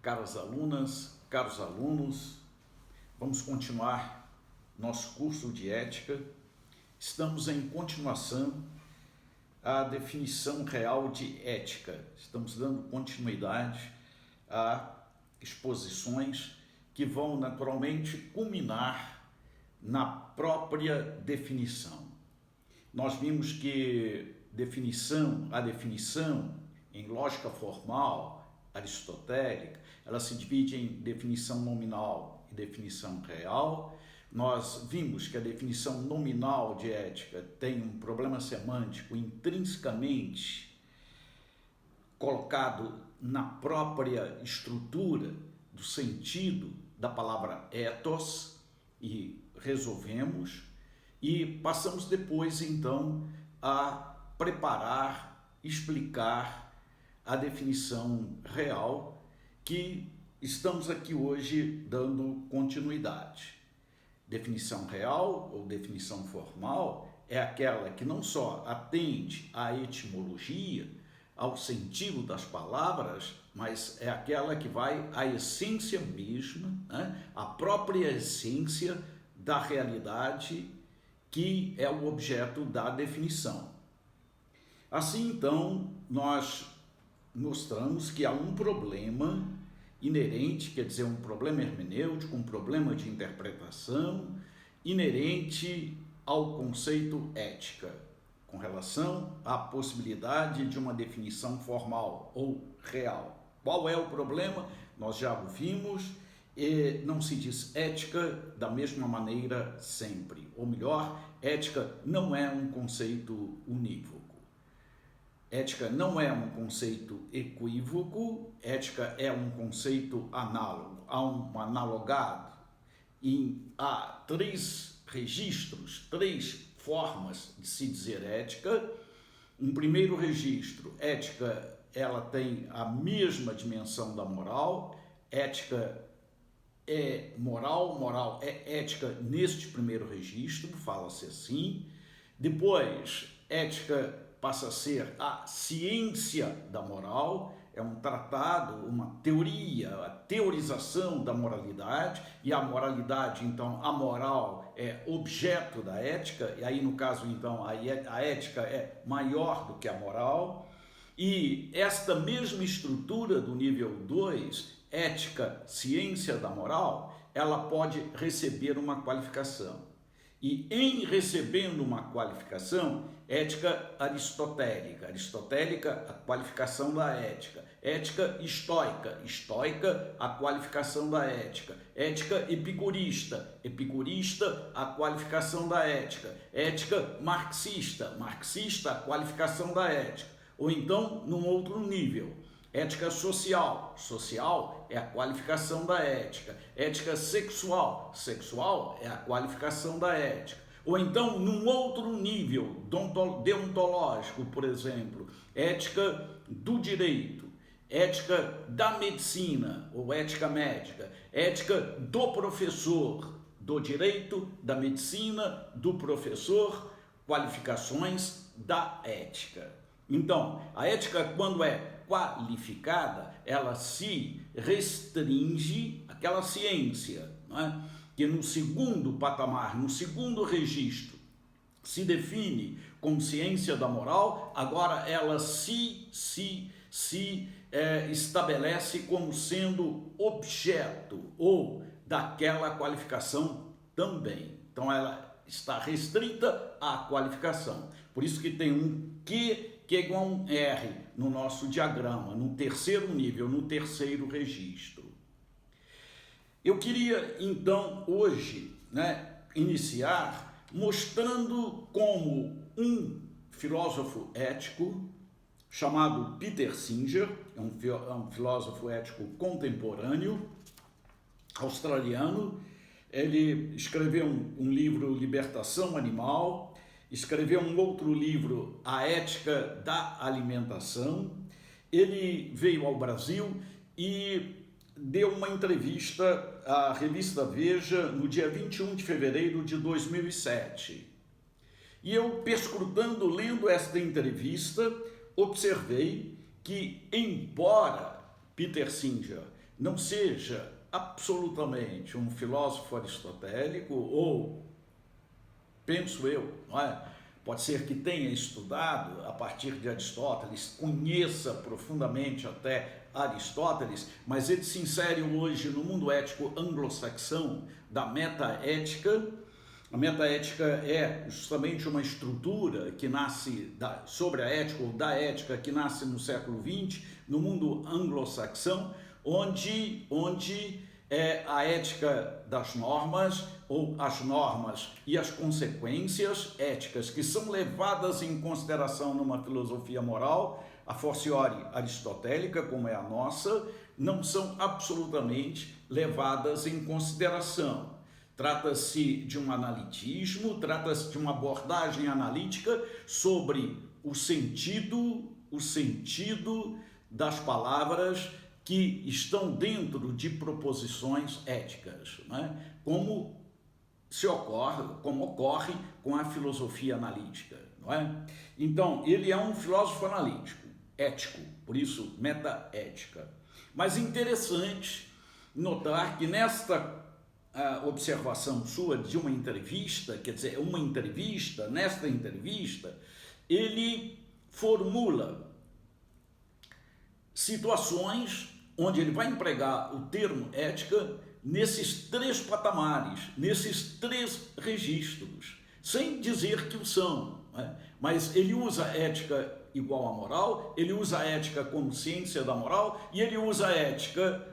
Caras alunas, caros alunos, vamos continuar nosso curso de ética. Estamos em continuação à definição real de ética. Estamos dando continuidade a exposições que vão naturalmente culminar na própria definição. Nós vimos que a definição em lógica formal aristotélica, ela se divide em definição nominal e definição real. Nós vimos que a definição nominal de ética tem um problema semântico intrinsecamente colocado na própria estrutura do sentido da palavra ethos, e resolvemos, e passamos depois então a preparar, explicar a definição real, que estamos aqui hoje dando continuidade. Definição real ou definição formal é aquela que não só atende à etimologia, ao sentido das palavras, mas é aquela que vai à essência mesma, né? A própria essência da realidade, que é o objeto da definição. Assim, então, nós mostramos que há um problema inerente, quer dizer, um problema hermenêutico, um problema de interpretação inerente ao conceito ética, com relação à possibilidade de uma definição formal ou real. Qual é o problema? Nós já o vimos, e não se diz ética da mesma maneira sempre. Ou melhor, ética não é um conceito unívoco. Ética não é um conceito equívoco, ética é um conceito análogo, há um analogado. Há três registros, três formas de se dizer ética. Um primeiro registro, ética, ela tem a mesma dimensão da moral, ética é moral, moral é ética neste primeiro registro, fala-se assim. Depois, ética passa a ser a ciência da moral, é um tratado, uma teoria, a teorização da moralidade, e a moralidade, então, a moral é objeto da ética, e aí, no caso, então, a ética é maior do que a moral, e esta mesma estrutura do nível 2, ética, ciência da moral, ela pode receber uma qualificação. E em recebendo uma qualificação, ética aristotélica, a qualificação da ética, ética estoica, a qualificação da ética, ética epicurista, a qualificação da ética, ética marxista, a qualificação da ética, ou então num outro nível. Ética social é a qualificação da ética. Ética sexual é a qualificação da ética. Ou então, num outro nível deontológico, por exemplo, ética do direito, ética da medicina ou ética médica, ética do professor, do direito, da medicina, do professor, qualificações da ética. Então, a ética, quando é qualificada, ela se restringe àquela ciência, não é? Que no segundo patamar, no segundo registro, se define como ciência da moral, agora ela se estabelece como sendo objeto ou daquela qualificação também. Então ela está restrita à qualificação. Por isso que tem um que é igual a um R no nosso diagrama, no terceiro nível, no terceiro registro. Eu queria, então, hoje, iniciar mostrando como um filósofo ético chamado Peter Singer, é um filósofo ético contemporâneo, australiano. Ele escreveu um livro, Libertação Animal, escreveu um outro livro, A Ética da Alimentação. Ele veio ao Brasil e deu uma entrevista à revista Veja no dia 21 de fevereiro de 2007. E eu, perscrutando, lendo esta entrevista, observei que, embora Peter Singer não seja absolutamente um filósofo aristotélico, ou, penso eu, não é? Pode ser que tenha estudado a partir de Aristóteles, conheça profundamente até Aristóteles, mas ele se insere hoje no mundo ético anglo-saxão da metaética. A metaética é justamente uma estrutura que nasce sobre a ética, ou da ética, que nasce no século XX, no mundo anglo-saxão, onde a ética das normas, ou as normas e as consequências éticas que são levadas em consideração numa filosofia moral, a fortiori aristotélica, como é a nossa, não são absolutamente levadas em consideração. Trata-se de um analitismo, trata-se de uma abordagem analítica sobre o sentido das palavras que estão dentro de proposições éticas, né? Como ocorre com a filosofia analítica, não é? Então, ele é um filósofo analítico, ético, por isso metaética. Mas interessante notar que nesta observação sua de uma entrevista, quer dizer, nesta entrevista, ele formula situações onde ele vai empregar o termo ética nesses três patamares, nesses três registros, sem dizer que o são, né? Mas ele usa ética igual a moral, ele usa a ética como ciência da moral e ele usa a ética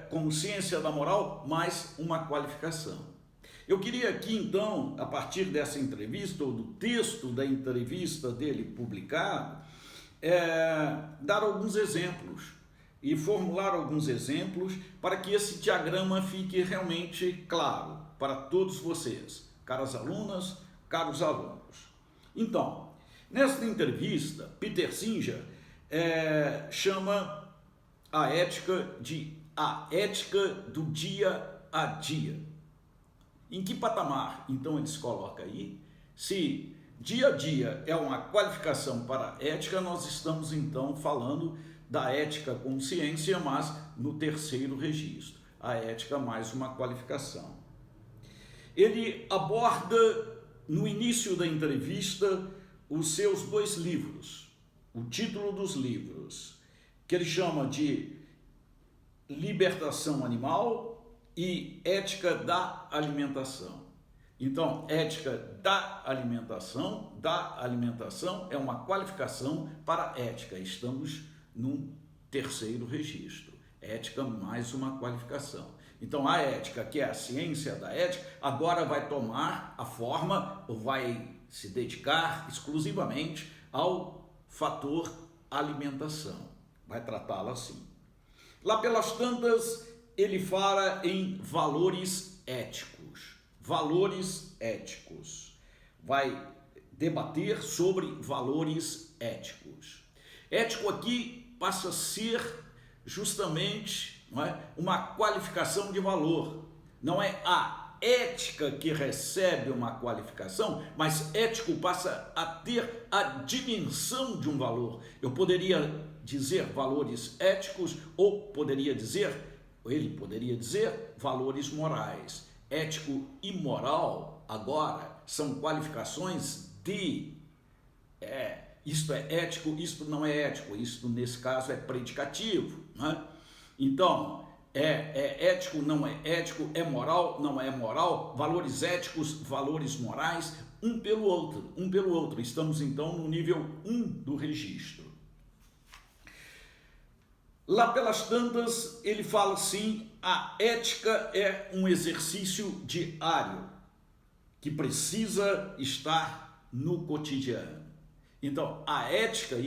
como ciência da moral mais uma qualificação. Eu queria aqui então, a partir dessa entrevista, ou do texto da entrevista dele publicado, dar alguns exemplos e formular alguns exemplos para que esse diagrama fique realmente claro para todos vocês, caras alunas, caros alunos. Então, nesta entrevista, Peter Singer chama a ética de a ética do dia a dia. Em que patamar, então, ele se coloca aí? Se dia a dia é uma qualificação para a ética, nós estamos, então, falando da ética como ciência, mas no terceiro registro, a ética mais uma qualificação. Ele aborda, no início da entrevista, os seus dois livros, o título dos livros, que ele chama de Libertação Animal e Ética da Alimentação. Então, ética da alimentação é uma qualificação para ética. Estamos num terceiro registro, ética mais uma qualificação. Então, a ética, que é a ciência da ética, agora vai tomar a forma, ou vai se dedicar exclusivamente ao fator alimentação. Vai tratá-la assim. Lá pelas tantas, ele fala em valores éticos. Valores éticos. Vai debater sobre valores éticos. Ético aqui passa a ser justamente, não é, uma qualificação de valor. Não é a ética que recebe uma qualificação, mas ético passa a ter a dimensão de um valor. Eu poderia dizer valores éticos, ou ele poderia dizer valores morais. Ético e moral, agora, são qualificações de isto é ético, isto não é ético, isto nesse caso é predicativo, né? Então, é ético, não é ético, é moral, não é moral, valores éticos, valores morais, um pelo outro. Estamos então no nível 1 do registro. Lá pelas tantas, ele fala assim: a ética é um exercício diário que precisa estar no cotidiano. Então, a ética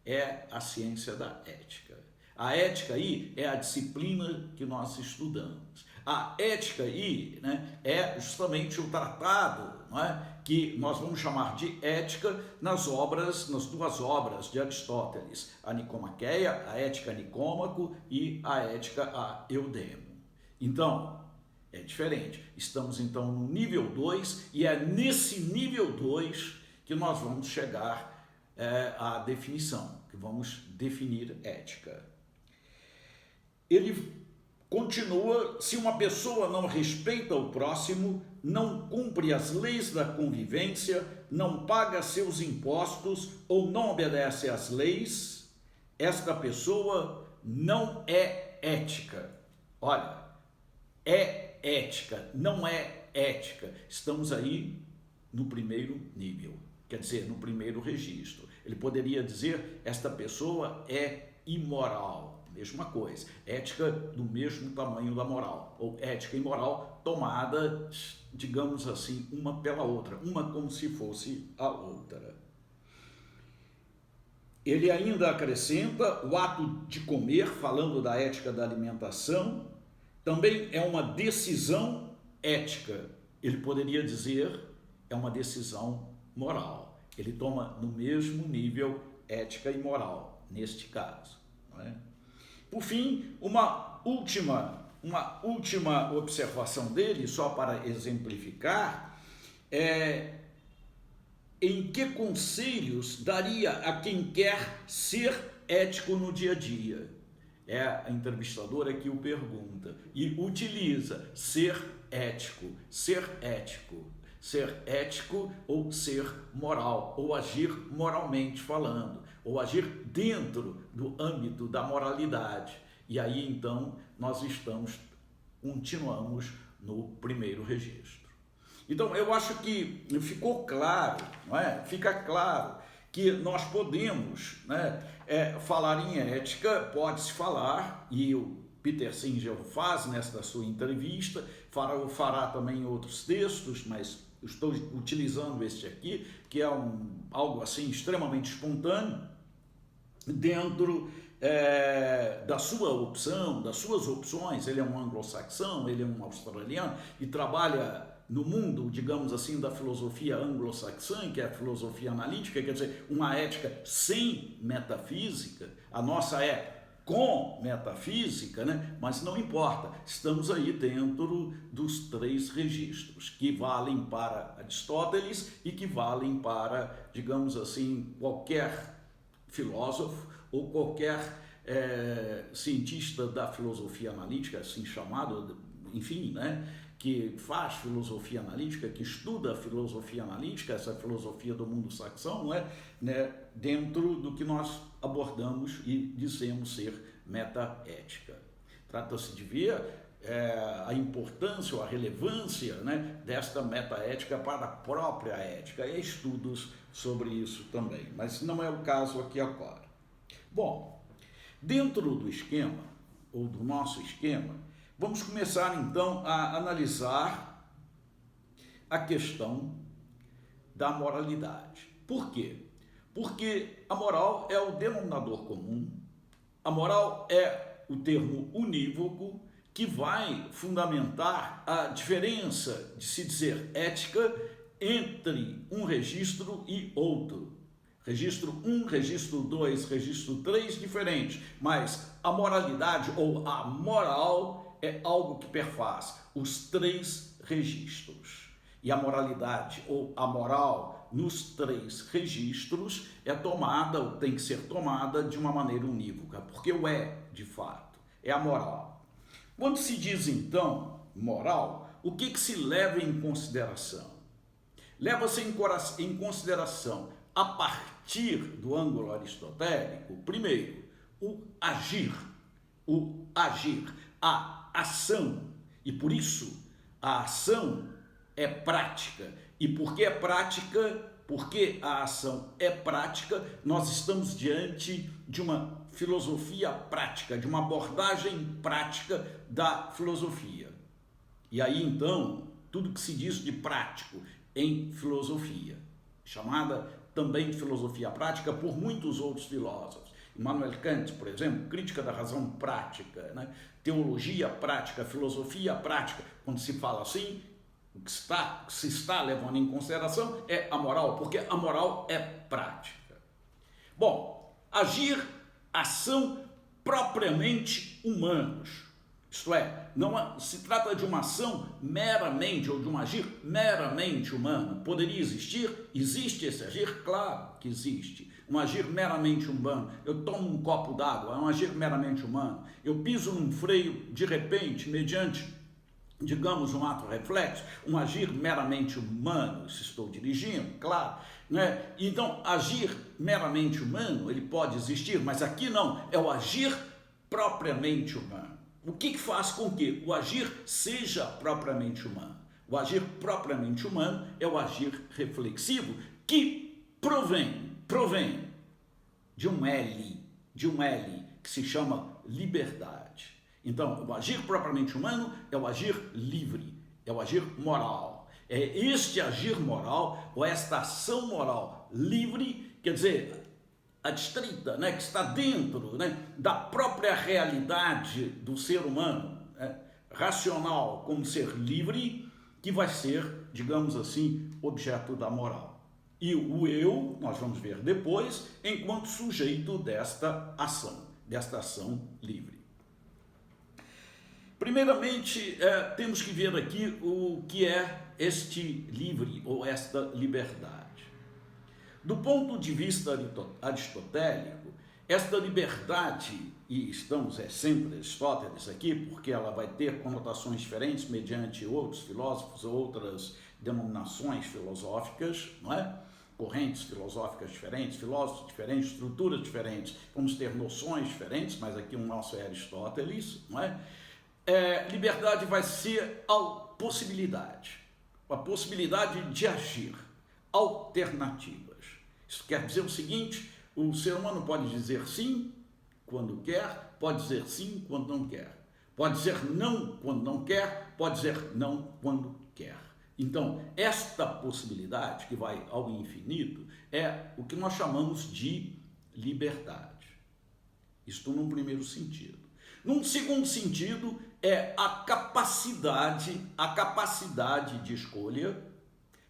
é a ciência da ética. A ética aí é a disciplina que nós estudamos. A ética aí, né, é justamente o tratado, não é, que nós vamos chamar de ética nas duas obras de Aristóteles, a Nicomaqueia, a Ética Nicômaco e a Ética a Eudemo. Então, é diferente. Estamos então no nível 2 e é nesse nível 2 que nós vamos chegar à definição, que vamos definir ética. ele continua: se uma pessoa não respeita o próximo, não cumpre as leis da convivência, não paga seus impostos ou não obedece às leis, esta pessoa não é ética. Olha, é ética, não é ética. Estamos aí no primeiro nível, quer dizer, no primeiro registro. Ele poderia dizer: esta pessoa é imoral. Mesma coisa, ética do mesmo tamanho da moral, ou ética e moral tomada, digamos assim, uma pela outra, uma como se fosse a outra. Ele ainda acrescenta: o ato de comer, falando da ética da alimentação, também é uma decisão ética. Ele poderia dizer: é uma decisão moral. Ele toma no mesmo nível ética e moral, neste caso, não é? Por fim, uma última observação dele, só para exemplificar, em que conselhos daria a quem quer ser ético no dia a dia? É a entrevistadora que o pergunta e utiliza ser ético ou ser moral, ou agir moralmente falando, ou agir dentro do âmbito da moralidade. E aí então nós continuamos no primeiro registro. Então eu acho que ficou claro, não é? Fica claro que nós podemos, né, falar em ética, pode-se falar, e o Peter Singer faz nesta sua entrevista, fará também em outros textos, mas estou utilizando este aqui, que é algo assim extremamente espontâneo, dentro da sua opção, das suas opções. Ele é um anglo-saxão, ele é um australiano e trabalha no mundo, digamos assim, da filosofia anglo-saxã, que é a filosofia analítica, quer dizer, uma ética sem metafísica. A nossa é com metafísica, né? Mas não importa, estamos aí dentro dos três registros, que valem para Aristóteles e que valem para, digamos assim, qualquer filósofo ou qualquer cientista da filosofia analítica, assim chamado, enfim, né? Que faz filosofia analítica, que estuda a filosofia analítica, essa filosofia do mundo saxão, né, dentro do que nós abordamos e dizemos ser metaética. Trata-se de ver a importância ou a relevância, né, desta metaética para a própria ética, e estudos sobre isso também, mas não é o caso aqui agora. Bom, dentro do esquema, ou do nosso esquema, vamos começar então a analisar a questão da moralidade. Por quê? Porque a moral é o denominador comum, a moral é o termo unívoco que vai fundamentar a diferença de se dizer ética entre um registro e outro. Registro 1, registro 2, registro 3, diferentes, mas a moralidade ou a moral é algo que perfaz os três registros. E a moralidade ou a moral nos três registros é tomada, ou tem que ser tomada, de uma maneira unívoca, porque o de fato, é a moral. Quando se diz então moral, o que se leva em consideração? Leva-se em consideração, a partir do ângulo aristotélico, primeiro, o agir, a ação, e por isso a ação é prática. E porque é prática, porque a ação é prática, nós estamos diante de uma filosofia prática, de uma abordagem prática da filosofia. E aí então, tudo que se diz de prático em filosofia, chamada também de filosofia prática por muitos outros filósofos. Immanuel Kant, por exemplo, crítica da razão prática, né? Teologia prática, filosofia prática. Quando se fala assim, o que se está levando em consideração é a moral, porque a moral é prática. Bom, agir, ação propriamente humanos. Isto é, não se trata de uma ação meramente, ou de um agir meramente humano. Poderia existir? Existe esse agir? Claro que existe. Um agir meramente humano. Eu tomo um copo d'água, é um agir meramente humano. Eu piso num freio, de repente, mediante, digamos, um ato reflexo, um agir meramente humano, se estou dirigindo, claro, né? Então, agir meramente humano, ele pode existir, mas aqui não, é o agir propriamente humano. O que faz com que o agir seja propriamente humano? O agir propriamente humano é o agir reflexivo, que provém de um L, que se chama liberdade. Então, o agir propriamente humano é o agir livre, é o agir moral. É este agir moral, ou esta ação moral livre, quer dizer, adstrita, né, que está dentro, né, da própria realidade do ser humano, né, racional como ser livre, que vai ser, digamos assim, objeto da moral. E o eu, nós vamos ver depois, enquanto sujeito desta ação livre. Primeiramente, temos que ver aqui o que é este livre ou esta liberdade. Do ponto de vista aristotélico, esta liberdade, e estamos sempre Aristóteles aqui, porque ela vai ter conotações diferentes mediante outros filósofos, outras denominações filosóficas, não é? Correntes filosóficas diferentes, filósofos diferentes, estruturas diferentes, vamos ter noções diferentes, mas aqui o nosso é Aristóteles, não é? Liberdade vai ser a possibilidade de agir, alternativas. Isso quer dizer o seguinte: o ser humano pode dizer sim quando quer, pode dizer sim quando não quer, pode dizer não quando não quer, pode dizer não quando quer. Então, esta possibilidade, que vai ao infinito, é o que nós chamamos de liberdade. Isto num primeiro sentido. Num segundo sentido, é a capacidade de escolha,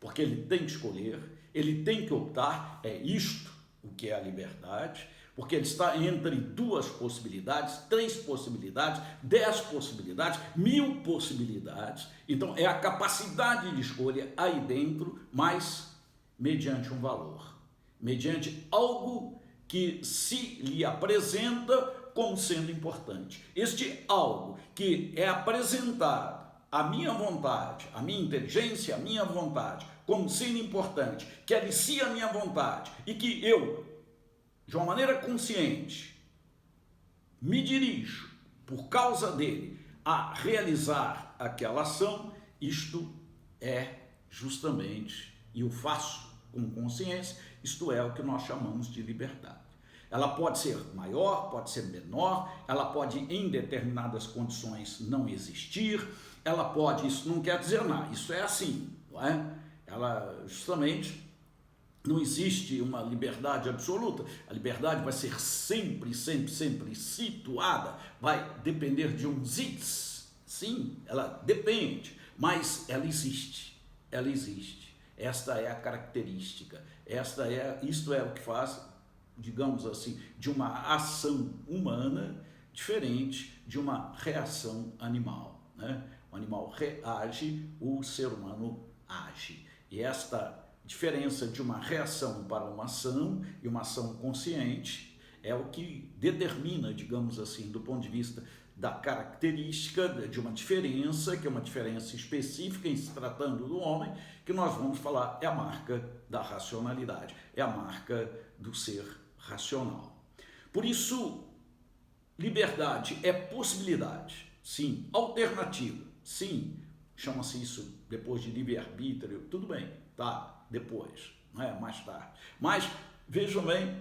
porque ele tem que escolher, ele tem que optar, é isto o que é a liberdade, porque ele está entre duas possibilidades, 3 possibilidades, 10 possibilidades, 1000 possibilidades. Então, é a capacidade de escolha aí dentro, mas mediante um valor, mediante algo que se lhe apresenta como sendo importante. Este algo que é apresentado à minha vontade, à minha inteligência, à minha vontade, como sendo importante, que alicia a minha vontade e que eu, de uma maneira consciente, me dirijo, por causa dele, a realizar aquela ação, isto é justamente, e eu faço com consciência, isto é o que nós chamamos de liberdade. Ela pode ser maior, pode ser menor, ela pode, em determinadas condições, não existir, ela pode, isso não quer dizer nada, isso é assim, não é? Ela, justamente, não existe uma liberdade absoluta, a liberdade vai ser sempre situada, vai depender de uns its, sim, ela depende, mas ela existe, esta é a característica, isto é o que faz, digamos assim, de uma ação humana diferente de uma reação animal, né? O animal reage, o ser humano age. E esta diferença de uma reação para uma ação e uma ação consciente é o que determina, digamos assim, do ponto de vista da característica de uma diferença, que é uma diferença específica em se tratando do homem, que nós vamos falar é a marca da racionalidade, é a marca do ser racional. Por isso, liberdade é possibilidade, sim. Alternativa, sim. Chama-se isso depois de livre-arbítrio, tudo bem, tá? Depois, não é? Mais tarde. Mas, vejam bem,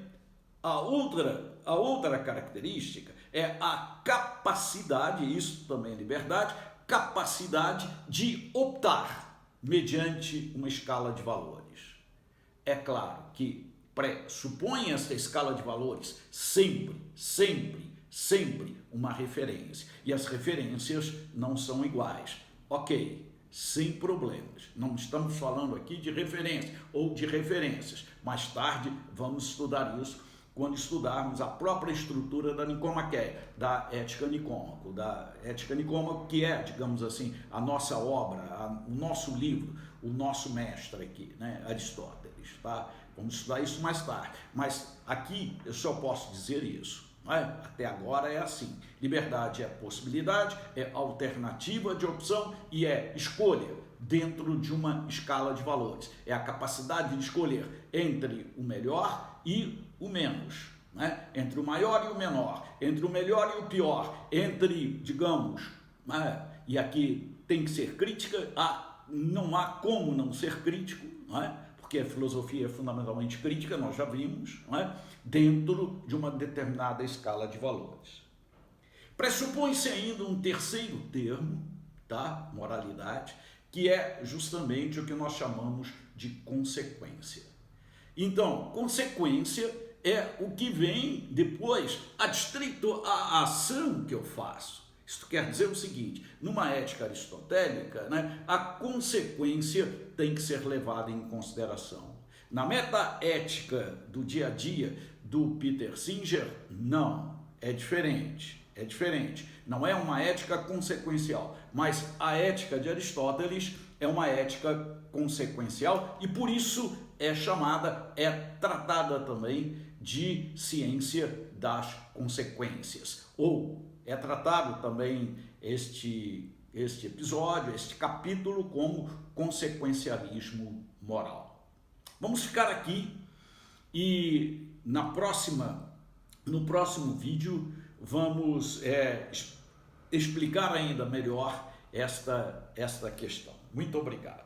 a outra característica é a capacidade, isso também é liberdade, capacidade de optar mediante uma escala de valores. É claro que pressupõe essa escala de valores sempre uma referência. E as referências não são iguais. Ok, sem problemas. Não estamos falando aqui de referência ou de referências. Mais tarde vamos estudar isso quando estudarmos a própria estrutura da Nicomaqueia, da Ética Nicômaco, que é, digamos assim, a nossa obra, o nosso livro, o nosso mestre aqui, né, Aristóteles, tá? Vamos estudar isso mais tarde, mas aqui eu só posso dizer isso, né? Até agora é assim, liberdade é possibilidade, é alternativa de opção e é escolha dentro de uma escala de valores, é a capacidade de escolher entre o melhor e o menos, né? Entre o maior e o menor, entre o melhor e o pior, entre, digamos, né? E aqui tem que ser crítica, não há como não ser crítico, né? Porque a filosofia é fundamentalmente crítica, nós já vimos, né? Dentro de uma determinada escala de valores. Pressupõe-se ainda um terceiro termo, tá? Moralidade, que é justamente o que nós chamamos de consequência. Então, consequência é o que vem depois, adstrito à ação que eu faço. Isto quer dizer o seguinte, numa ética aristotélica, né, a consequência tem que ser levada em consideração. Na metaética do dia a dia do Peter Singer, não, é diferente. É diferente, não é uma ética consequencial, mas a ética de Aristóteles é uma ética consequencial e por isso é tratada também de ciência das consequências, ou é tratado também este episódio, este capítulo como consequencialismo moral. Vamos ficar aqui e no próximo vídeo vamos explicar ainda melhor esta questão. Muito obrigado.